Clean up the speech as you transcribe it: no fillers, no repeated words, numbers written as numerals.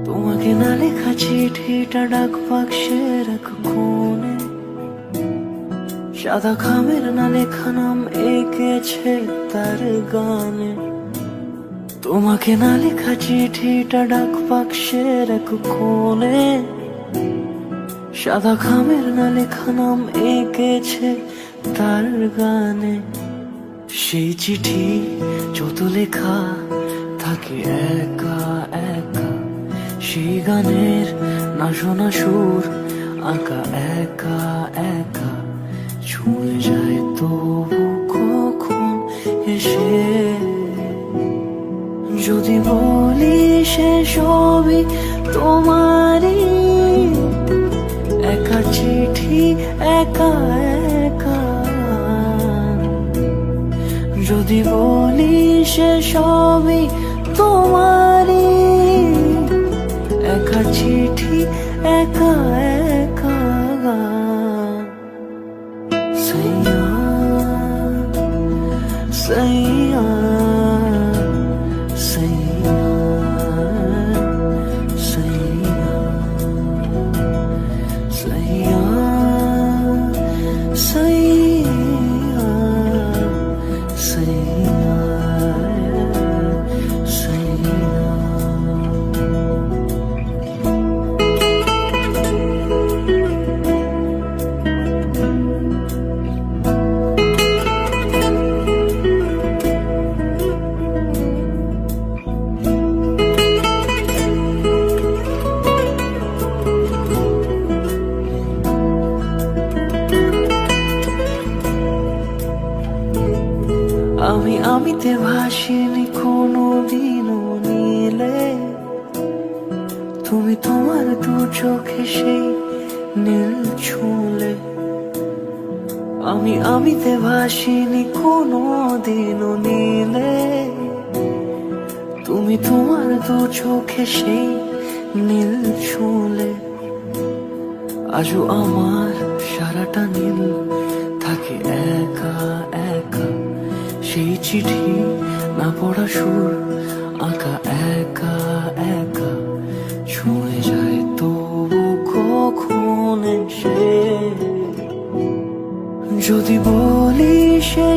তোমাকে না লেখা চিঠিটা ডাক বাক্সের এক কোণে, সাদা খামের না লেখা নাম এঁকেছে তার গানে। তোমাকে না লেখা চিঠিটা ডাক বাক্সের এক কোণে, সাদা খামের না লেখা নাম এঁকেছে তার গানে। সেই চিঠি যত লেখা থাকে একা একা, সেই গানের না শোনা সুর আঁকা একা একা, ছুঁয়ে যায় তবু কখন এসে। যদি বলি সে সবই তোমারই, একা চিঠি একা একা। যদি বলি সে সবই তোমারই, একা চিঠি একা একা। সাইয়া সাইয়া সাইয়া সাইয়া সাইয়া সাইয়া সাইয়া সাইয়া। আমিতে ভাসিনি কোনো দিনও নীলে, তুমি তোমার দু চোখে সেই নীল ছুঁলে। আমিতে ভাসিনি কোনো দিনও নীলে, তুমি তোমার দু চোখে সেই নীল ছুঁলে। আজও আমার সারাটা নীল থাকে একা একা, সেই চিঠি না পড়া সুর আঁকা একা একা, ছুঁয়ে যায় তবু কখন এসে। যদি বলি সে